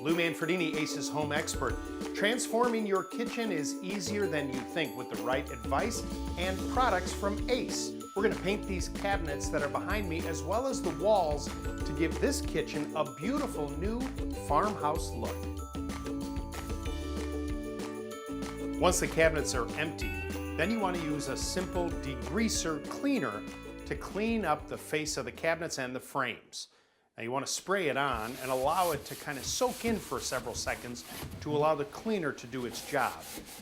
Lou Manfredini, Ace's home expert. Transforming your kitchen is easier than you think with the right advice and products from Ace. We're going to paint these cabinets that are behind me as well as the walls to give this kitchen a beautiful new farmhouse look. Once the cabinets are empty, then you want to use a simple degreaser cleaner to clean up the face of the cabinets and the frames. Now you want to spray it on and allow it to kind of soak in for several seconds to allow the cleaner to do its job.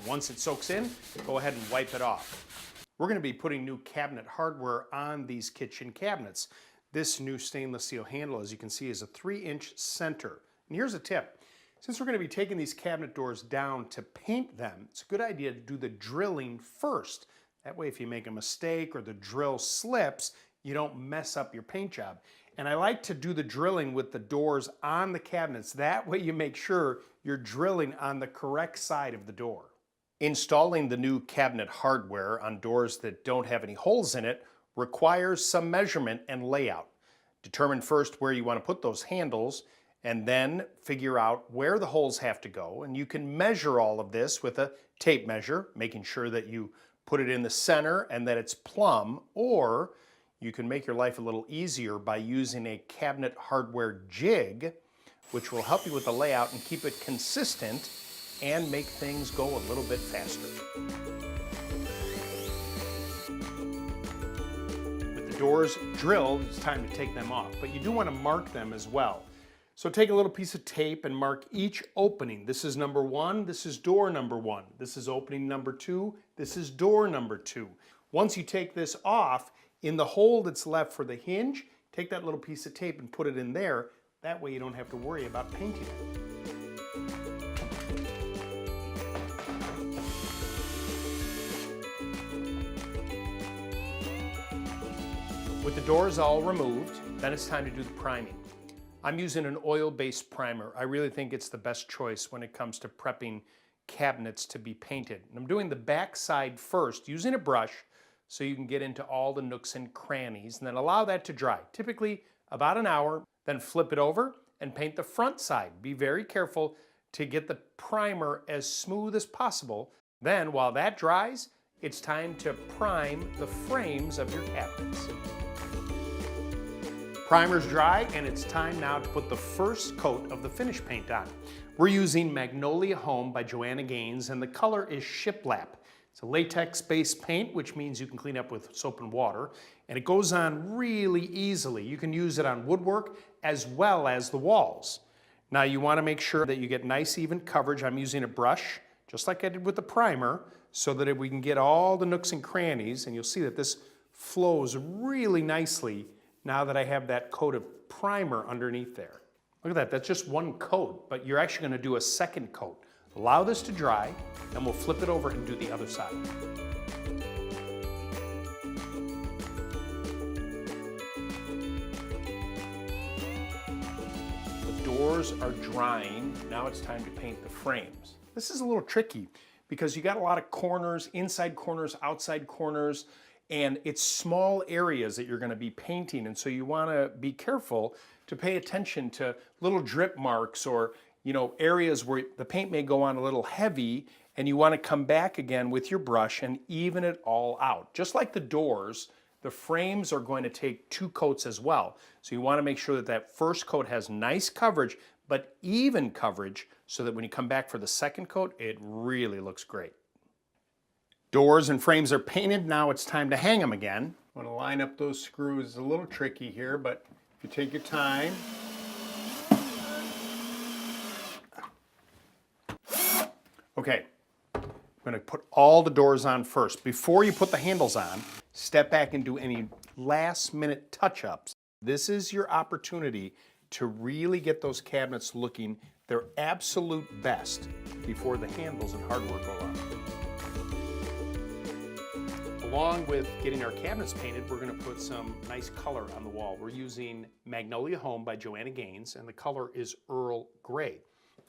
Once it soaks in, go ahead and wipe it off. We're going to be putting new cabinet hardware on these kitchen cabinets. This new stainless steel handle, as you can see, is a 3-inch center. And here's a tip. Since we're going to be taking these cabinet doors down to paint them, it's a good idea to do the drilling first. That way if you make a mistake or the drill slips, you don't mess up your paint job. And I like to do the drilling with the doors on the cabinets. That way you make sure you're drilling on the correct side of the door. Installing the new cabinet hardware on doors that don't have any holes in it requires some measurement and layout. Determine first where you want to put those handles and then figure out where the holes have to go. And you can measure all of this with a tape measure, making sure that you put it in the center and that it's plumb, or you can make your life a little easier by using a cabinet hardware jig, which will help you with the layout and keep it consistent and make things go a little bit faster. With the doors drilled, it's time to take them off, but you do want to mark them as well. So take a little piece of tape and mark each opening. This is number 1, this is door number 1. This is opening number 2, this is door number 2. Once you take this off, in the hole that's left for the hinge, take that little piece of tape and put it in there. That way you don't have to worry about painting it. With the doors all removed, then it's time to do the priming. I'm using an oil-based primer. I really think it's the best choice when it comes to prepping cabinets to be painted. And I'm doing the back side first using a brush so you can get into all the nooks and crannies, and then allow that to dry, typically about an hour. Then flip it over and paint the front side. Be very careful to get the primer as smooth as possible. Then while that dries, it's time to prime the frames of your cabinets. Primer's dry, and it's time now to put the first coat of the finish paint on. We're using Magnolia Home by Joanna Gaines, and the color is Shiplap. It's a latex-based paint, which means you can clean up with soap and water, and it goes on really easily. You can use it on woodwork as well as the walls. Now you want to make sure that you get nice even coverage. I'm using a brush, just like I did with the primer, so that we can get all the nooks and crannies, and you'll see that this flows really nicely now that I have that coat of primer underneath there. Look at that, that's just one coat, but you're actually going to do a second coat. Allow this to dry, and we'll flip it over and do the other side. The doors are drying. Now it's time to paint the frames. This is a little tricky because you got a lot of corners, inside corners, outside corners, and it's small areas that you're going to be painting, and so you want to be careful to pay attention to little drip marks or areas where the paint may go on a little heavy, and you want to come back again with your brush and even it all out. Just like the doors, the frames are going to take 2 coats as well. So you want to make sure that that first coat has nice coverage, but even coverage, so that when you come back for the second coat, it really looks great. Doors and frames are painted. Now it's time to hang them again. I want to line up those screws. It's a little tricky here, but if you take your time. Okay, I'm going to put all the doors on first. Before you put the handles on, step back and do any last-minute touch-ups. This is your opportunity to really get those cabinets looking their absolute best before the handles and hardware go on. Along with getting our cabinets painted, we're going to put some nice color on the wall. We're using Magnolia Home by Joanna Gaines, and the color is Earl Grey.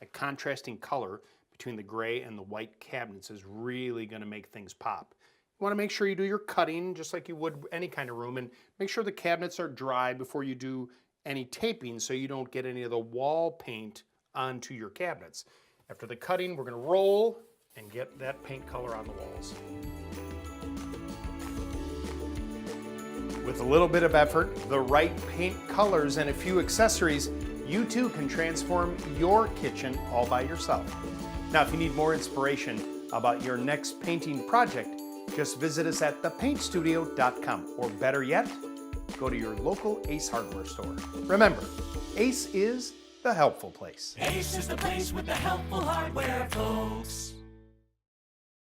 A contrasting color between the gray and the white cabinets is really going to make things pop. You want to make sure you do your cutting just like you would any kind of room, and make sure the cabinets are dry before you do any taping so you don't get any of the wall paint onto your cabinets. After the cutting, we're going to roll and get that paint color on the walls. With a little bit of effort, the right paint colors, and a few accessories, you too can transform your kitchen all by yourself. Now, if you need more inspiration about your next painting project, just visit us at thepaintstudio.com, or better yet, go to your local Ace Hardware store. Remember, Ace is the helpful place. Ace is the place with the helpful hardware, folks.